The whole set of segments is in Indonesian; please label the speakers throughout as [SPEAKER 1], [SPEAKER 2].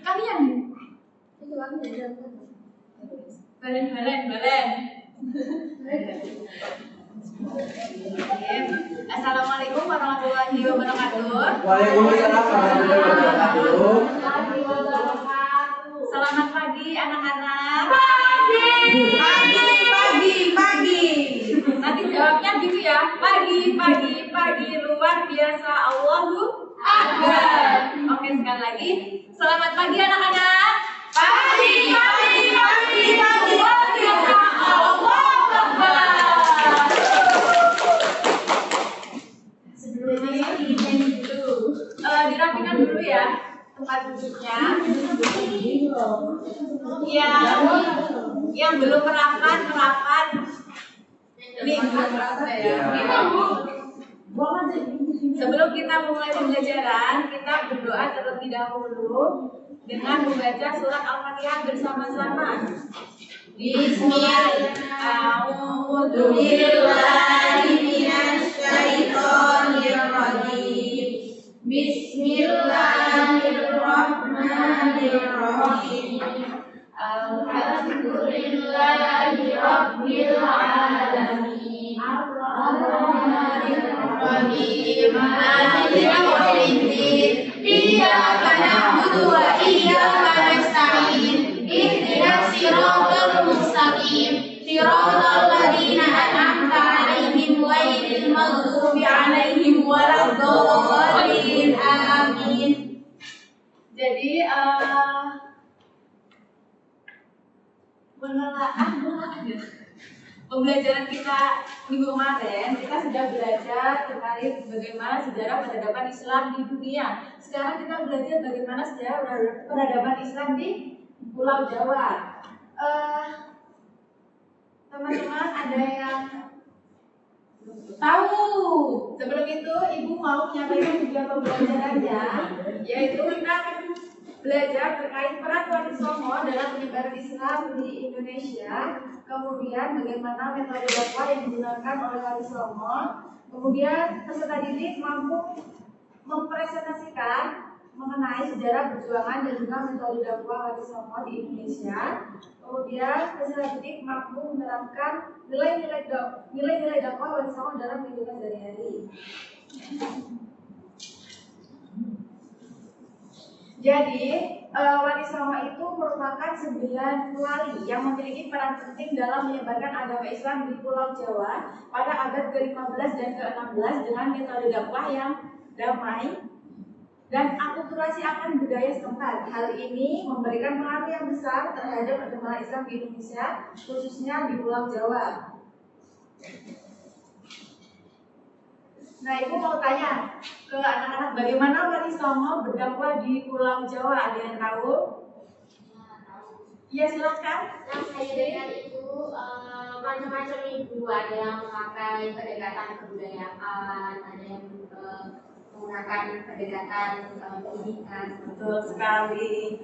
[SPEAKER 1] Kalian itu kan balen. Assalamualaikum warahmatullahi wabarakatuh.
[SPEAKER 2] Waalaikumsalam warahmatullahi wabarakatuh.
[SPEAKER 1] Selamat pagi anak-anak.
[SPEAKER 3] Pagi.
[SPEAKER 1] Nanti jawabnya gitu ya. Pagi luar biasa. Allahu Akbar. Oke, sekali lagi. Selamat pagi anak-anak.
[SPEAKER 3] Pagi luar biasa. Allahu Akbar.
[SPEAKER 1] Sebelumnya dirapikan dulu ya tempat duduknya. Yang belum merapat. Nih, belum merasa ya. Sebelum kita mulai pembelajaran, kita berdoa terlebih dahulu dengan membaca surat Al-Fatihah bersama-sama.
[SPEAKER 3] Bismillahirrahmanirrahim. Alhamdulillahi rabbil alamin. Ar-Rahmanir-Rahim. Maliki yaumiddin. Iyyaka na'budu wa iyyaka nasta'in. Ihdinas siratal mustaqim. Siratal ladzina an'amta 'alaihim ghairil maghdubi 'alaihim waladdallin. Amin.
[SPEAKER 1] Jadi pembelajaran kita minggu kemarin kita sudah belajar terkait bagaimana sejarah peradaban Islam di dunia. Sekarang kita belajar bagaimana sejarah peradaban Islam di Pulau Jawa. Teman-teman ada yang tahu? Sebelum itu ibu mau menyampaikan juga pembelajarannya, yaitu kita akan belajar terkait peran Wali Songo dalam penyebaran Islam di Indonesia, kemudian bagaimana metode dakwah yang digunakan oleh Wali Songo, kemudian peserta didik mampu mempresentasikan mengenai sejarah perjuangan dan juga metode dakwah Wali Songo di Indonesia, kemudian peserta didik mampu menerapkan nilai-nilai dakwah Wali Songo dalam kehidupan sehari-hari. Jadi, Wali Songo itu merupakan 9 wali yang memiliki peran penting dalam menyebarkan agama Islam di Pulau Jawa pada abad ke-15 dan ke-16 dengan metode dakwah yang damai dan akulturasi akan budaya setempat. Hal ini memberikan pengaruh yang besar terhadap perkembangan Islam di Indonesia, khususnya di Pulau Jawa. Nah, ibu mau tanya ke anak-anak, bagaimana Wali Songo berdakwah di Pulau Jawa? Ada yang tahu? Iya, silakan.
[SPEAKER 4] Yang saya dengar itu macam-macam ibu, ada yang memakai pendekatan kebudayaan, ada yang menggunakan pendekatan pendidikan.
[SPEAKER 1] Betul sekali.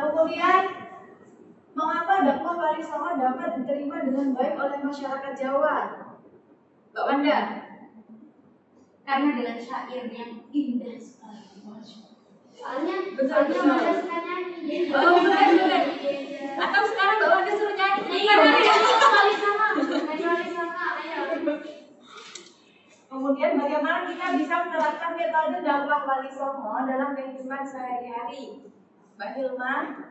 [SPEAKER 1] Kemudian, mengapa dakwah Wali Songo dapat diterima dengan baik oleh masyarakat Jawa? Mbak Wanda?
[SPEAKER 4] Karena dengan syair yang indah sekali. Soalnya
[SPEAKER 1] Betul.
[SPEAKER 4] Wanda suka nyanyi.
[SPEAKER 1] Oh, betul. Atau sekarang Mbak Wanda suruh nyanyi?
[SPEAKER 4] Iya, Wali sama, ayo.
[SPEAKER 1] Kemudian bagaimana kita bisa menerapkan metode dakwah Wali Songo dalam kehidupan sehari-hari? Mbak Hilma?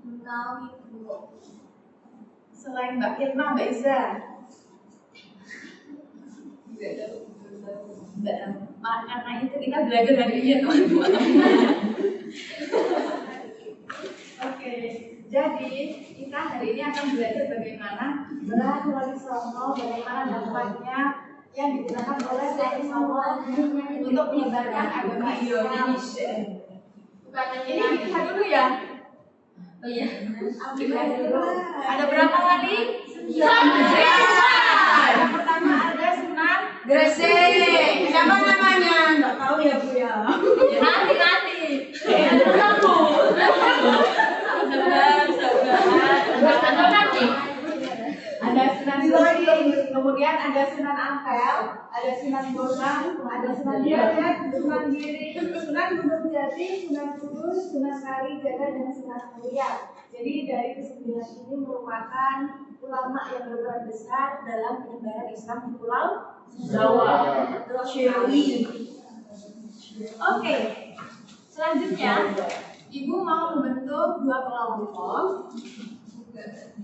[SPEAKER 4] Tahu ibu.
[SPEAKER 1] Selain Mbak Hilma, Mbak Iza? Karena itu kita belajar hari ini ya teman-teman. Oke, jadi kita hari ini akan belajar bagaimana peran Wali Songo, bagaimana dampaknya yang digunakan oleh Wali Songo untuk menyebarkan agama Indonesia. Ini lihat dulu ya.
[SPEAKER 4] Oh iya.
[SPEAKER 1] Lihat dulu. Ada berapa wali? 9. Yang pertama ada Sunan
[SPEAKER 3] Gresik. Siapa namanya? Enggak tahu ya, Bu ya.
[SPEAKER 4] Nanti.
[SPEAKER 1] Sabar.
[SPEAKER 4] Atau nanti.
[SPEAKER 1] Ada Sunan Gresik. Kemudian ada Sunan Ampel, ada Sunan Bonang, ada Sunan Derajat, Sunan Giri, Sunan Gunung Jati, Sunan Kudus, Sunan Kalijaga, dan Sunan Muria. Jadi dari kesembilan ini merupakan ulama yang berperan besar dalam penyebaran Islam di Pulau Jawa. Oke, selanjutnya Ibu mau membentuk dua kelompok,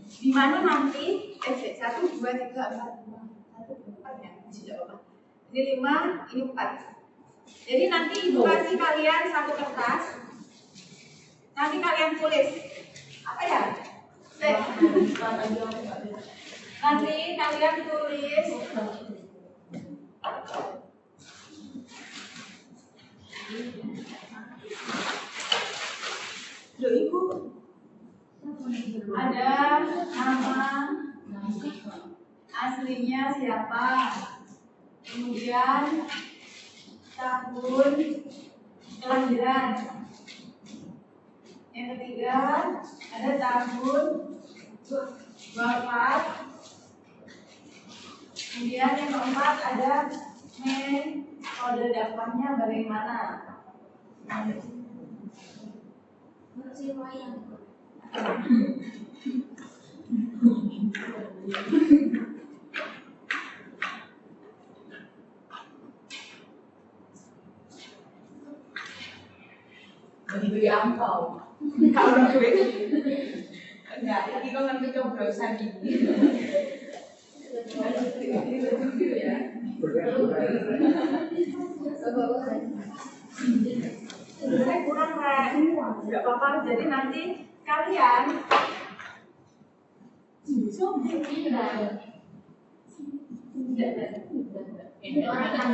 [SPEAKER 1] di mana nanti 1, 2, 3, 4, 5, 4 ya, tidak apa-apa. Ini 5, ini 4. Jadi nanti Ibu kasih kalian satu kertas, nanti kalian tulis apa ya? Nanti kalian tulis Loh, Ibu ada nama aslinya siapa, kemudian tahun kelahiran, yang ketiga ada tahun wafat, kemudian yang keempat ada metode dakwahnya bagaimana.
[SPEAKER 3] Begitu ya angpau. Kalau duit. Enggak, lagi kau ngerti coblosan ini.
[SPEAKER 1] Saya kurang nggak apa-apa. Jadi nanti kalian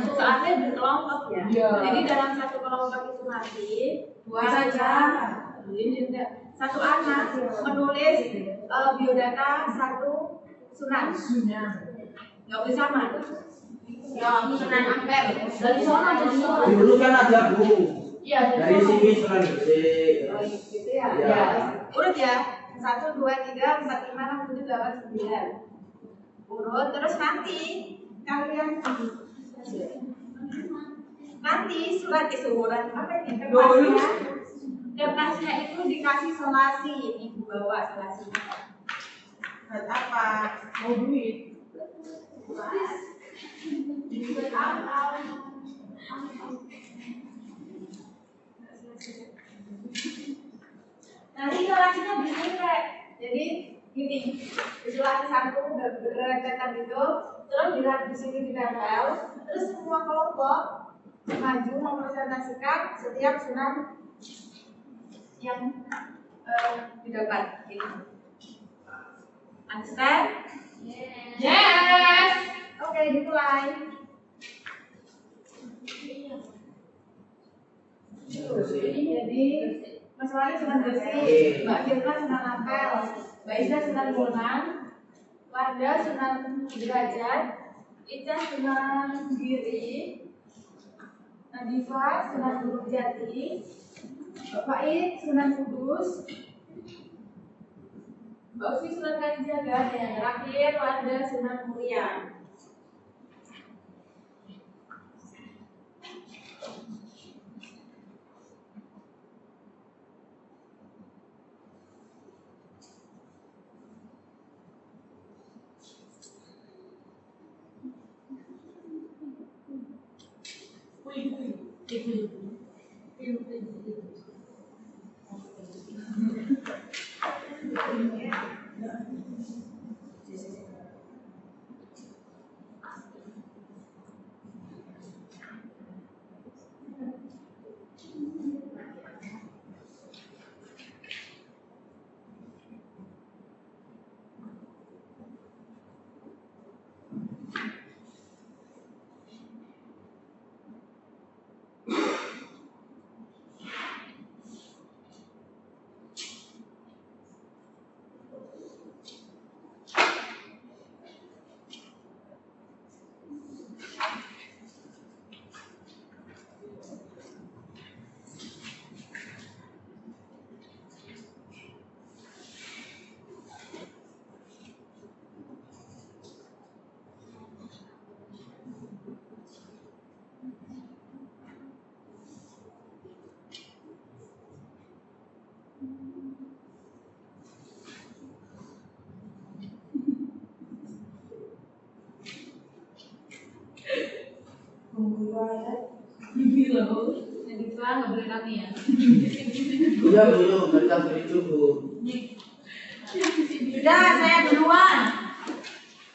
[SPEAKER 1] soalnya berkelompok ya. Jadi dalam satu kelompok itu nanti satu anak menulis biodata satu sunan. Nggak boleh sama.
[SPEAKER 4] Sunan Ampel.
[SPEAKER 3] Dari sana jadi sana.
[SPEAKER 2] Dulu kan ada Bu.
[SPEAKER 4] Iya,
[SPEAKER 2] Dari sini Sunan Gede.
[SPEAKER 1] Oh gitu ya.
[SPEAKER 2] Ya.
[SPEAKER 1] Urut ya. 1, 2, 3, 4, 5, 6, 7, 8, 9. Urut terus nanti kalian surat isuran apa ini? Kertasnya itu dikasih selasi. Ini Bu bawa selasinya.
[SPEAKER 3] Buat apa? Mau duit.
[SPEAKER 1] Nanti selasinya di sini Kak. Jadi gini, selasi satu berrentetan gitu, terus di sini ditempel, terus semua kelompok maju mempresentasikan setiap sunan yang didapat. Gitu. Understand?
[SPEAKER 4] Yes.
[SPEAKER 1] Oke, dimulai. Jadi Mas Wali Sunan Gresik, Mbak Firna Sunan Ampel, Mbak Ida Sunan Bonang, Warda Sunan Derajat, Ica Sunan Giri, Nadifa Sunan Gunung Jati, Bapak Id Sunan Kudus, Mbak Ufi Sunan Kalijaga, dan yang terakhir Warda Sunan Muria.
[SPEAKER 3] Yang dua nggak boleh kami ya.
[SPEAKER 2] Iya belum, kita beri dulu.
[SPEAKER 3] Sudah, saya duluan.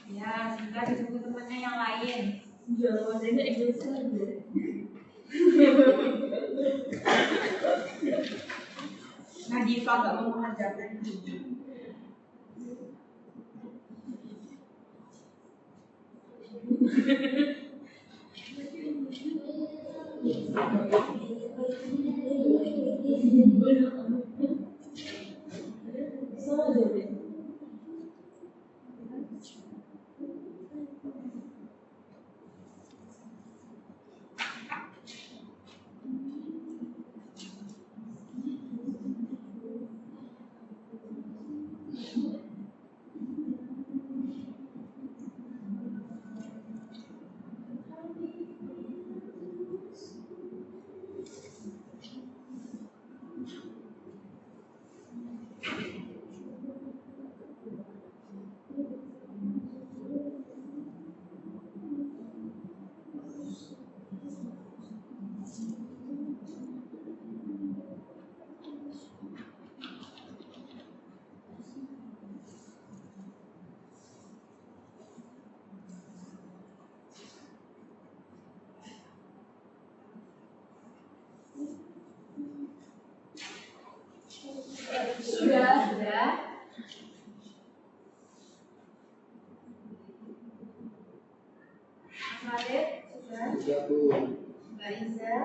[SPEAKER 3] Ya, sudah ditunggu temannya yang lain. Nadifa nggak mau mengajarkan. Sudah. Khalid, sudah.
[SPEAKER 2] Iya Bu.
[SPEAKER 3] Mbak Iza.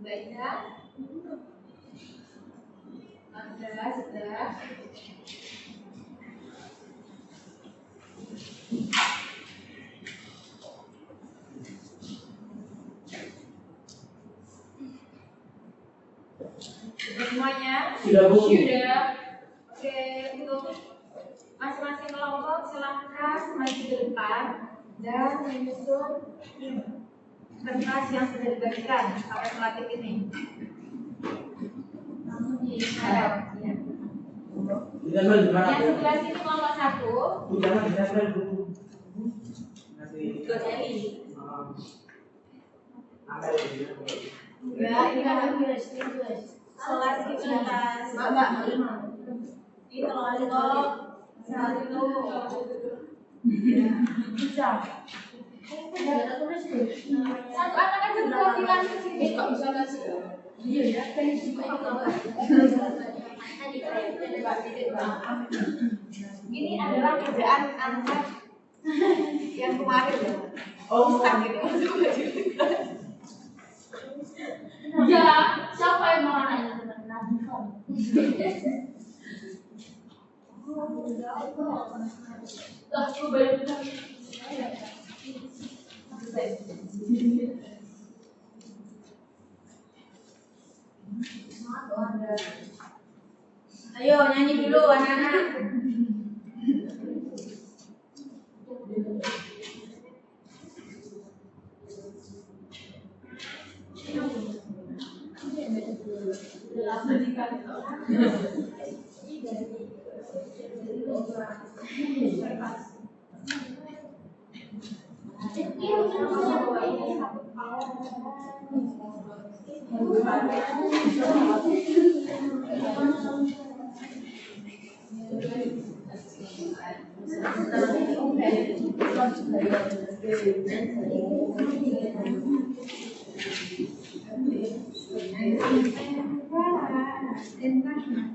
[SPEAKER 3] Mbak Iza. Anda sudah. Sudah semuanya?
[SPEAKER 2] Sudah Bu.
[SPEAKER 3] Sudah. Oke, untuk masing-masing kelompok silahkan maju ke depan dan menyusun kertas yang sudah dibagikan oleh pelatih ini. Langsung diharap. Ya.
[SPEAKER 2] Jangan gimana
[SPEAKER 3] Yang
[SPEAKER 2] Bu?
[SPEAKER 3] sebelah sini kelompok 1.
[SPEAKER 2] Bu jangan ditempel Bu. Nanti.
[SPEAKER 3] Goseli.
[SPEAKER 2] Ambil ya.
[SPEAKER 3] Enggak, ini kan kelas di atas. Mbak. Ini kelompok 1. Bisa. Satu anak aja perwakilan ke sini. Kok bisa kasih? Iya ya, kan juga ini adalah kerjaan anak yang kemarin ya.
[SPEAKER 2] Oh,
[SPEAKER 3] Ini ya, siapa yang mau anaknya ayo nyanyi dulu anak-anak.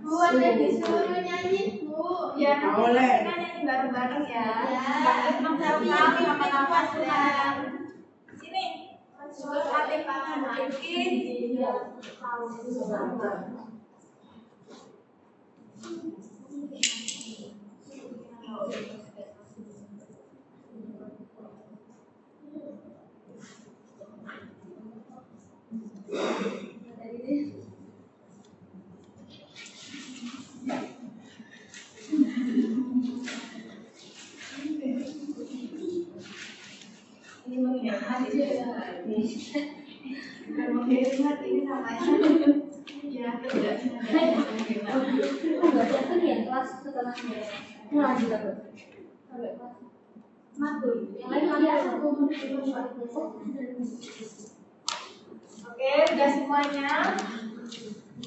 [SPEAKER 3] Bu, ada disuruh nyanyi, Bu. Ya,
[SPEAKER 2] boleh.
[SPEAKER 3] kita nyanyi bareng-bareng ya. Pakai satu kali apa-apa sudah. Sini. Sudah pakai tangan mungkin. Ini mengingat bukan menghemat ini namanya ya kerjanya
[SPEAKER 4] Kelas setelahnya. Lanjut apa? Sampai kelas.
[SPEAKER 3] Yang lain biasa. Oke, udah semuanya.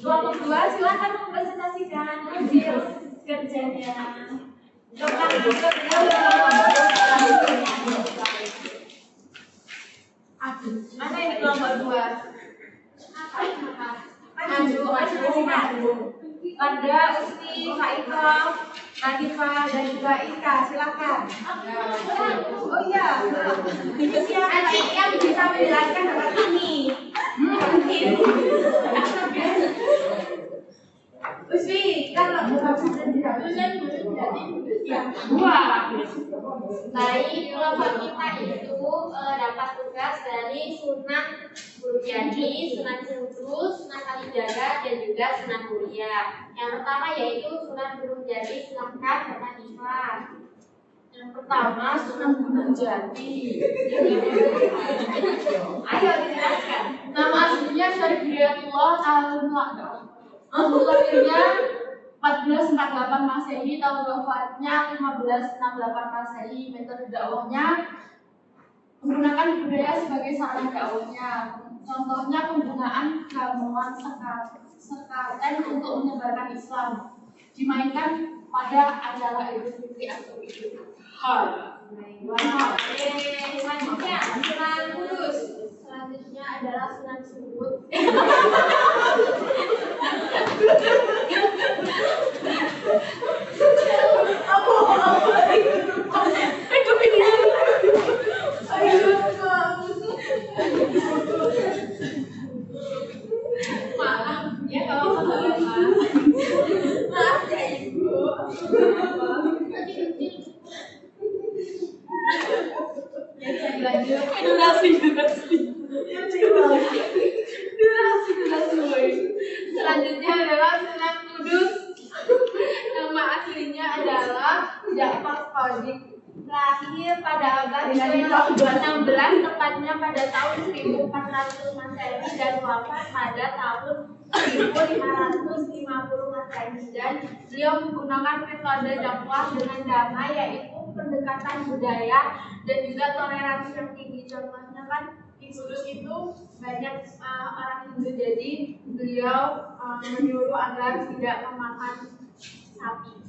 [SPEAKER 3] Kelompok 2 silakan mempresentasikan hasil kerjanya. Mana ini kelompok 2? Maju. Pada Usti, Kak Iko, Nadifa, dan juga Ika, silakan. Oh iya, itu siapa yang bisa menjelaskan tentang ini? Usti, kalau bukan
[SPEAKER 4] Baik, kelompok kita itu dapat tugas dari sunat bulu jadi, sunat sentru, sunat kalijaga, dan juga sunat kuliah. Yang pertama yaitu sunat bulu jadi, silahkan Bapak Diva.
[SPEAKER 3] yang pertama sunat gunung jati. Ayo dijelaskan.
[SPEAKER 5] Nama aslinya Syarifiyatullah Al-Mu'addam. Lahirnya 1448 Masehi, tahun wafatnya 1568 Masehi. Metode dakwahnya menggunakan budaya sebagai sarana dakwahnya. Contohnya penggunaan gamelan sekaten untuk menyebarkan Islam, dimainkan pada acara Idul Fitri atau Idul Adha.
[SPEAKER 3] Selanjutnya sunat kudus.
[SPEAKER 4] Selanjutnya adalah sunat subuh.
[SPEAKER 3] Maaf ya kalau salah. Maaf ya Ibu. Ya bisa dilanjut.
[SPEAKER 5] Durasi.
[SPEAKER 3] Selanjutnya adalah sunat kudus. Nama aslinya adalah Ja'far Shadiq. Lahir pada abad ke-16, tepatnya pada tahun 1400 Masehi dan wafat pada tahun 1550 Masehi. Dan beliau menggunakan metode dakwah dengan damai, yaitu pendekatan budaya dan juga toleransi yang tinggi. Contohnya kan di Kudus itu banyak orang Hindu, jadi beliau menyuruh agar tidak memakan sapi.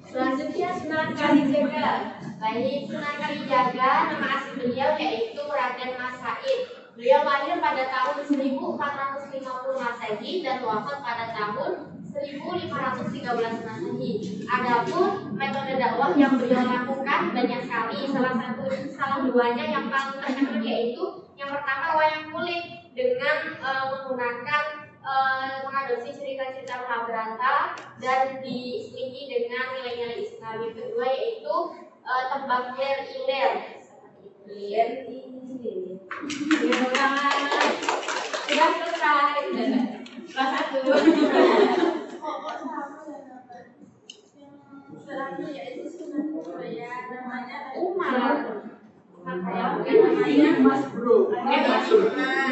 [SPEAKER 3] Selanjutnya Sunan Kalijaga.
[SPEAKER 4] Baik, Sunan Kalijaga, nama asli beliau yaitu Raden Mas Said. Beliau lahir pada tahun 1450 Masehi dan wafat pada tahun 1513 Masehi. Adapun metode dakwah yang beliau lakukan banyak sekali. Salah duanya yang paling terkenal yaitu yang pertama wayang kulit dengan menggunakan mengadopsi cerita-cerita Mahabharata dan diselingi dengan nilai-nilai Islam. Yang kedua yaitu tembang iler.
[SPEAKER 3] Sudah selesai. Kelas 1.
[SPEAKER 1] Selanjutnya yaitu Sunan Muria, namanya
[SPEAKER 3] Umar.
[SPEAKER 1] namanya
[SPEAKER 2] Mas Bro.
[SPEAKER 1] Kalau Sunan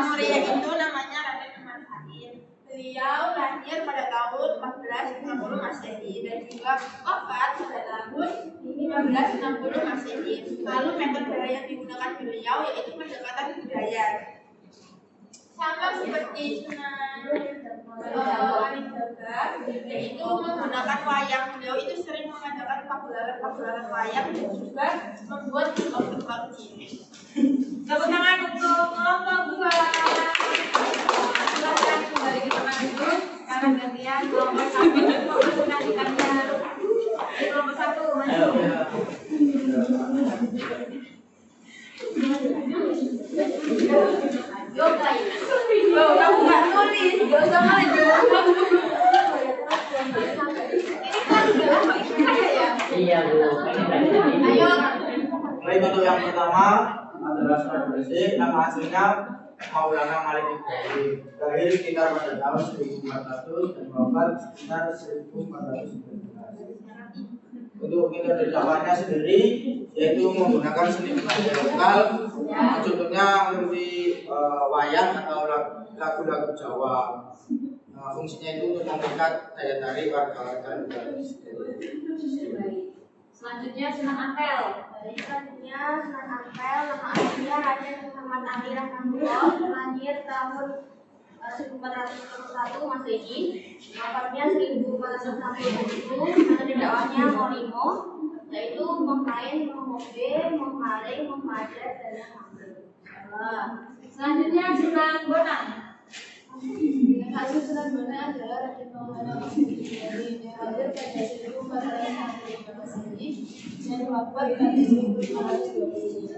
[SPEAKER 1] Muria itu namanya Raden Mas Said. Beliau lahir pada tahun 1450 Masehi dan juga wafat pada tahun 1560 Masehi. Lalu metode yang digunakan beliau yaitu pendekatan budaya. Sama seperti Sunan Kalijaga, yaitu menggunakan wayang. Beliau itu sering mengadakan pagelaran wayang dan juga membuat tembang cilik.
[SPEAKER 3] Tepuk tangan untuk kelompok 2. Silakan kembali ke tempat duduk. Sekarang gantian kelompok 1 mempresentasikannya. Kelompok 1 maju.
[SPEAKER 4] Yoga ya.
[SPEAKER 3] Loh, kamu nggak nulis, nggak usah maju. Ini kan udah lama itu saya ya.
[SPEAKER 2] Iya Bu.
[SPEAKER 3] Ayo.
[SPEAKER 2] Baik, untuk yang pertama adalah surat bersih. Nama aslinya Maulana Malik Ibrahim. Lahir sekitar pada tahun 1400 dan wafat sekitar 1419. Untuk metode dakwahnya sendiri yaitu menggunakan seni budaya lokal, contohnya seperti wayang atau lagu-lagu Jawa. Fungsinya itu untuk mengikat daya tarik warga-warga luar.
[SPEAKER 3] Selanjutnya Sunan Ampel.
[SPEAKER 4] Selanjutnya Sunan Ampel, nama aslinya Raden Muhammad Ali Rahmanullah, lahir tahun 1441 Masehi, wafatnya 1467. Metode dakwahnya Molimo, yaitu mengkain, mengobe, memaling, memadat, dan memakai.
[SPEAKER 3] Selanjutnya Sunan Bonang.
[SPEAKER 5] Hasil Sunan Bonang adalah Raden Muhammad Ali yang lahir pada 1465 Masehi dan wafat pada 1525 Masehi.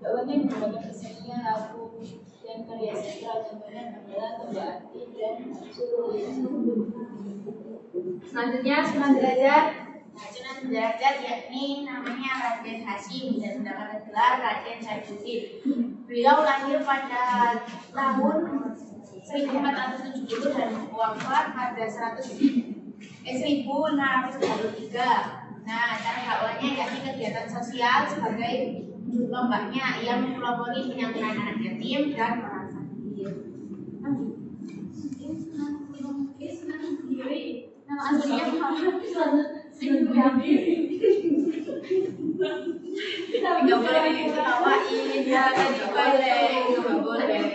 [SPEAKER 5] Dakwahnya menggunakan kesenian lagu dan karya sastra, contohnya adalah Tobaati dan Suruli.
[SPEAKER 3] Selanjutnya Sunan Derajat.
[SPEAKER 4] Sunan Derajat yakni namanya Raden Hasyim dan mendapat gelar Raden Saifuddin. Beliau lahir pada tahun 1470 dan wafat pada 1633. Nah, cara dakwahnya yakni kegiatan sosial sebagai lombaknya ia mempelopori penyanderaan anak yatim dan orang sakit.
[SPEAKER 5] Nama aslinya Muhammad Singgiani.
[SPEAKER 4] Nggak boleh diketawain, ya kan nggak boleh.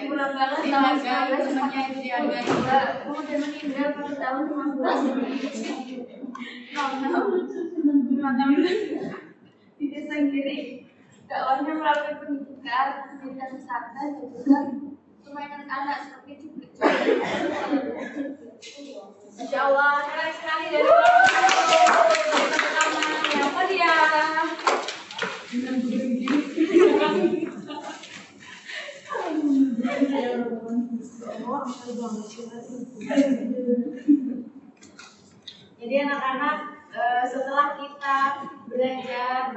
[SPEAKER 3] Kurang banget
[SPEAKER 4] Dihargai, temannya itu dihargai juga.
[SPEAKER 3] Kemudian meninggal pada tahun 15. Di desa Giri. Dakwahnya melalui pendidikan, pendidikan wisata, dan juga permainan anak seperti cuplik.
[SPEAKER 4] Insya Allah.
[SPEAKER 3] Keren sekali dari pertama. Siapa dia?
[SPEAKER 1] Jadi anak-anak setelah kita belajar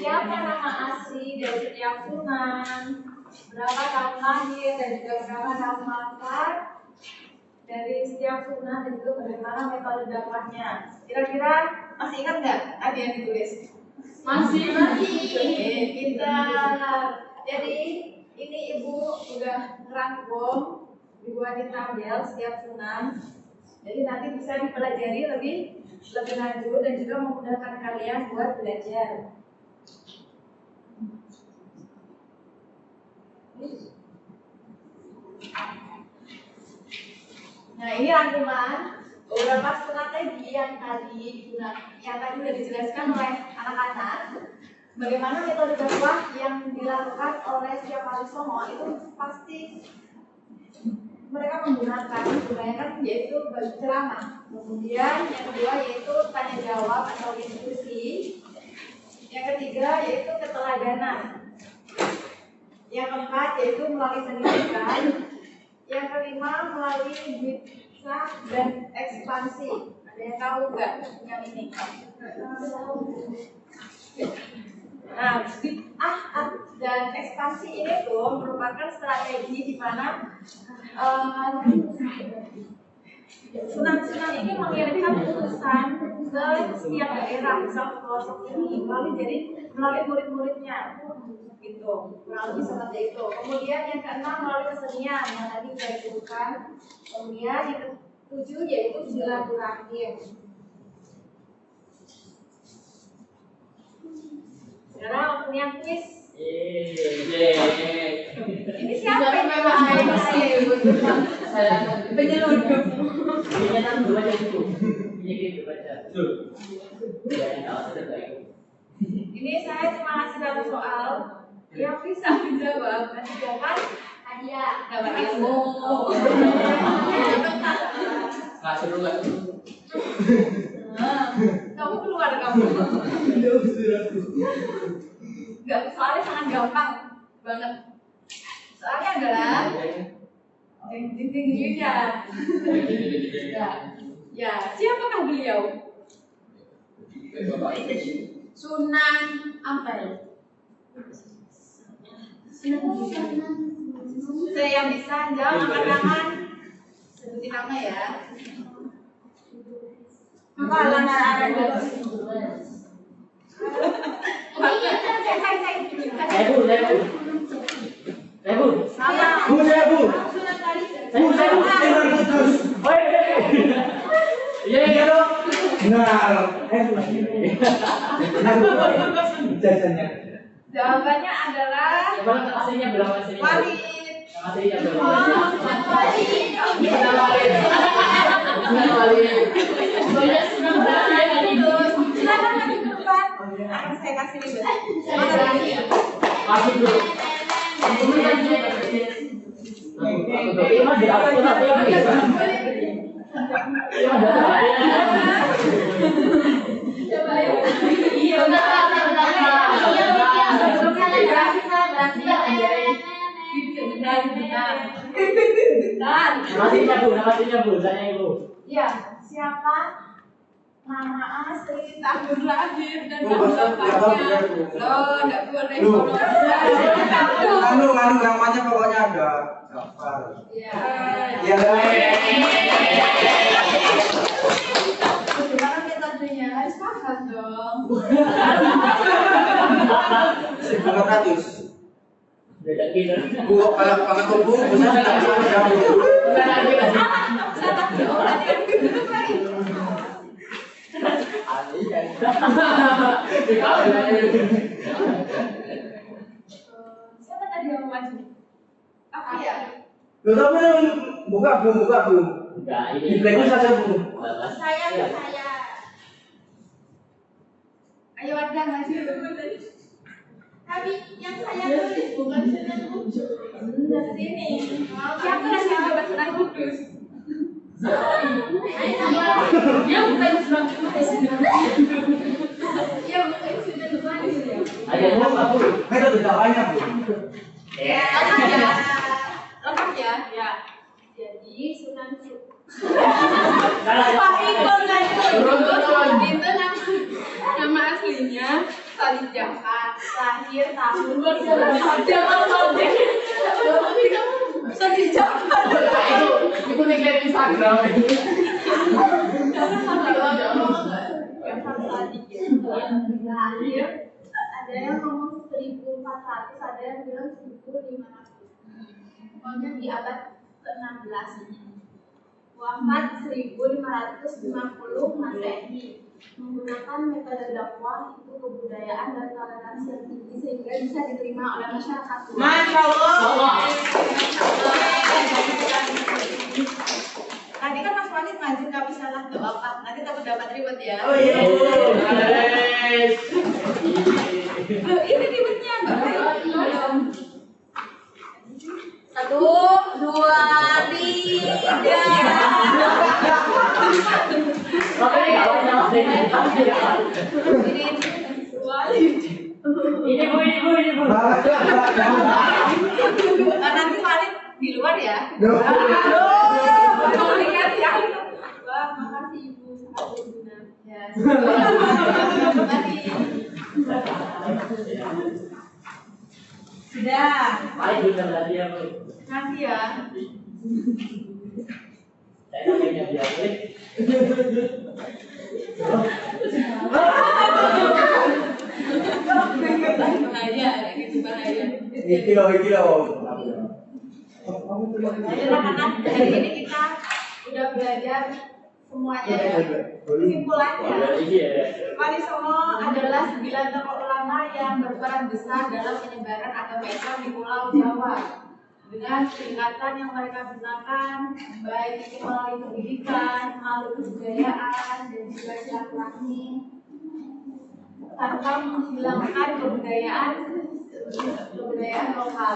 [SPEAKER 1] siapa nama asli dari setiap sunan, berapa tahun lahir dan juga berapa tahun wafat dari setiap sunan dan juga bagaimana metode dakwahnya. Kira-kira masih ingat nggak tadi yang ditulis?
[SPEAKER 5] Masih.
[SPEAKER 1] Pintar. Jadi ini ibu udah ngerangkum, ibu Adi tabel setiap sunan. Jadi nanti bisa dipelajari lebih lanjut dan juga memudahkan kalian buat belajar. Nah, ini rangkuman beberapa strategi yang tadi sudah dijelaskan oleh anak-anak. Bagaimana metode dakwah yang dilakukan oleh setiap wali songo itu pasti mereka menggunakan kebanyakan yaitu berceramah. Kemudian yang kedua yaitu tanya jawab atau diskusi. Yang ketiga yaitu keteladanan. Yang keempat yaitu melalui pendidikan. Yang kelima melalui bisa dan ekspansi. Ada yang tahu nggak yang ini? Nah, dan ekspansi ini tuh merupakan strategi di mana sunan-sunan ini mengirimkan utusan ke setiap daerah, misal ke pelosok ini, melalui murid-muridnya, gitu. Kurang lebih seperti itu. Kemudian yang keenam melalui kesenian yang tadi sudah disebutkan. Kemudian yang ketujuh yaitu silaturahim. Sekarang waktunya quiz. Ini siapa yang memang penyeludup? Ini saya cuma ngasih satu soal yang bisa menjawab. Nanti jawaban hadiah dapat ilmu. Kamu keluar kamu. Enggak, soalnya sangat gampang banget. Soalnya adalah tingginya. Ya, siapakah beliau?
[SPEAKER 5] Sunan Ampel.
[SPEAKER 1] Saya yang bisa jawab angkat tangan. Sebutin nama ya. Apa ada dulu?
[SPEAKER 2] Bu.
[SPEAKER 1] Sunan Kalijaga.
[SPEAKER 2] Jajannya.
[SPEAKER 1] Jawabannya adalah
[SPEAKER 6] Coba aslinya bilang aslinya.
[SPEAKER 1] Walid.
[SPEAKER 6] Aslinya bilang.
[SPEAKER 1] Silakan maju ke depan. Akan saya kasih ribet.
[SPEAKER 6] Masih dulu. Ini mah di atas apa ya? Namanya Bu, saya Ibu.
[SPEAKER 1] Ya, siapa nama asli, tahun lahir dan
[SPEAKER 2] Bu,
[SPEAKER 1] nama bapaknya?
[SPEAKER 2] Bu.
[SPEAKER 1] Loh, nggak boleh.
[SPEAKER 2] Bu.
[SPEAKER 1] Kalau
[SPEAKER 2] namanya pokoknya ada Jafar.
[SPEAKER 1] ya.
[SPEAKER 2] Ya,
[SPEAKER 1] Bagaimana metodenya? Harus paham dong.
[SPEAKER 2] 1.400.
[SPEAKER 6] Beda gitu.
[SPEAKER 2] Bu, kalau Bu, bisa nggak bisa Bu?
[SPEAKER 6] Bukan lagi kan?
[SPEAKER 1] Siapa tadi yang mau maju? Aku ya.
[SPEAKER 2] Loh, tapi buka Bu.
[SPEAKER 6] Enggak, ini.
[SPEAKER 2] Di blacklist saja Bu.
[SPEAKER 4] Saya.
[SPEAKER 1] Ayo Wardah maju.
[SPEAKER 4] Tapi yang saya tulis bukan Sunan Kudus.
[SPEAKER 1] Benar sini. Siapa yang jawab Sunan Kudus?
[SPEAKER 4] Yang bukan Sunan Kudus.
[SPEAKER 1] Iya, bukan Sunan Kudus ya.
[SPEAKER 6] Ada apa Bu?
[SPEAKER 2] Metode dakwahnya Bu.
[SPEAKER 1] Ya. Lengkap ya? Ya.
[SPEAKER 4] Jadi Sunan Kudus.
[SPEAKER 1] Pak Ikon kan
[SPEAKER 6] Turun.
[SPEAKER 1] itu nama aslinya Salih Jafar, lahir tahun 2000. Salih Jafar.
[SPEAKER 6] Itu nickname Instagram.
[SPEAKER 1] Jafar Salih lahir. Ada yang ngomong 1400, ada yang bilang 1500. Pokoknya di abad ke-16 ini. Wafat 1550 Masehi. Menggunakan metode dakwah itu kebudayaan dan toleransi yang tinggi sehingga bisa diterima oleh masyarakat.
[SPEAKER 2] Masya Allah.
[SPEAKER 1] Tadi kan Mas Walid maju nggak bisa lah, nggak apa-apa. Nanti takut dapat ribet ya.
[SPEAKER 2] Oh iya.
[SPEAKER 6] Guys.
[SPEAKER 1] Loh, ini ribetnya Mbak. Satu, dua, tiga.
[SPEAKER 6] Makanya kalau nama ini Bu.
[SPEAKER 1] Nanti Walid di luar ya. Komunikasi ya. Wah, makasih Ibu sangat berguna. Ya. Sudah.
[SPEAKER 6] Baik benar tadi ya Bu.
[SPEAKER 1] Nanti ya.
[SPEAKER 6] Saya namanya biasa.
[SPEAKER 1] Bahaya, gitu bahaya.
[SPEAKER 2] Iki loh.
[SPEAKER 1] Jadi anak-anak hari ini kita udah belajar semuanya ya. Kesimpulannya, Wali Songo adalah 9 tokoh ulama yang berperan besar dalam penyebaran agama Islam di Pulau Jawa. Dengan pendekatan yang mereka gunakan, baik itu melalui pendidikan, melalui kebudayaan, dan juga silaturahmi, tanpa menghilangkan kebudayaan lokal.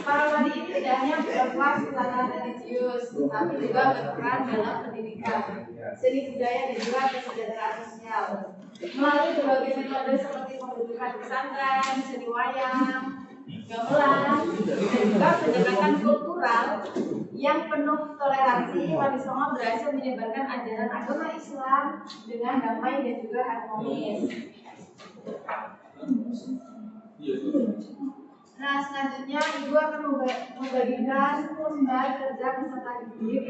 [SPEAKER 1] Para wali ini tidak hanya berdakwah secara religius, tapi juga berperan dalam pendidikan, seni budaya dan juga kesejahteraan sosial. Melalui berbagai metode seperti pembentukan pesantren, seni wayang, gamelan, dan juga pendekatan kultural yang penuh toleransi, Wali Songo berhasil menyebarkan ajaran agama Islam dengan damai dan juga harmonis. Nah, selanjutnya Ibu akan membagikan lembar kerja peserta didik.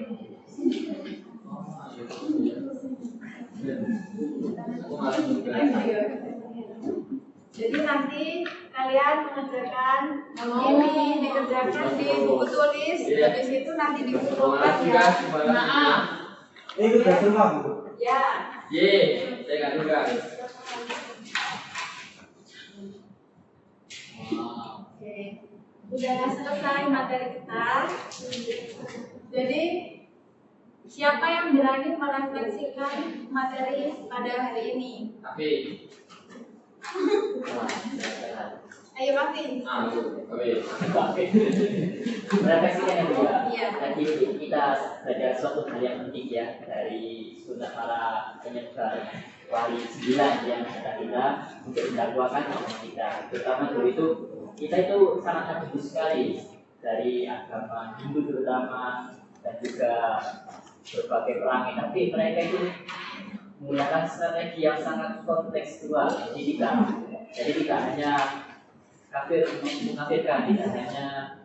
[SPEAKER 1] Jadi nanti kalian mengerjakan ini dikerjakan di buku tulis, habis itu nanti dikumpulkan ya.
[SPEAKER 2] Ini udah semua Bu.
[SPEAKER 1] Ya.
[SPEAKER 6] Ye, saya nggak juga.
[SPEAKER 1] Oke, udah selesai materi kita. Jadi siapa yang berani merefleksikan materi pada hari ini?
[SPEAKER 6] Tapi,
[SPEAKER 1] Ayo Papi.
[SPEAKER 6] refleksikan yang kedua.
[SPEAKER 1] Iya.
[SPEAKER 6] Tadi kita ada suatu hal yang penting ya dari sunnah para penyebar wali 9 yang kata kita untuk mendakwakan agama kita. Terutama dulu itu kita itu sangat aktif sekali dari agama Hindu terutama dan juga berbagai perangai. Tapi mereka itu menggunakan strategi yang sangat kontekstual. Jadi tidak hanya kafir mengkafirkan, tidak hanya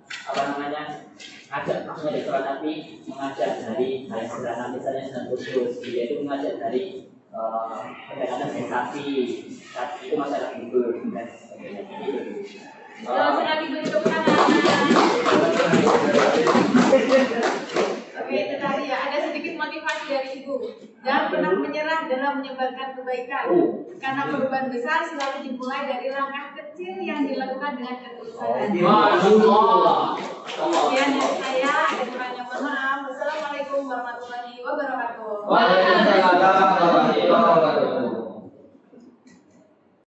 [SPEAKER 6] ngajak maksudnya di sholat, tapi mengajak dari hal yang sederhana, misalnya Sunan Kudus, dia itu mengajak dari pendekatan sensasi, saat itu masalah hidup dan sebagainya.
[SPEAKER 1] Kalau lagi bertepuk tangan. Oke, itu tadi ya. Ada sedikit motivasi dari Ibu. Jangan pernah menyerah dalam menyebarkan kebaikan. Karena perubahan besar selalu dimulai dari langkah kecil yang dilakukan dengan ketulusan. Sekian dari saya. Ada kurangnya mohon maaf. Wassalamualaikum warahmatullahi wabarakatuh.
[SPEAKER 6] Waalaikumsalam warahmatullahi wabarakatuh.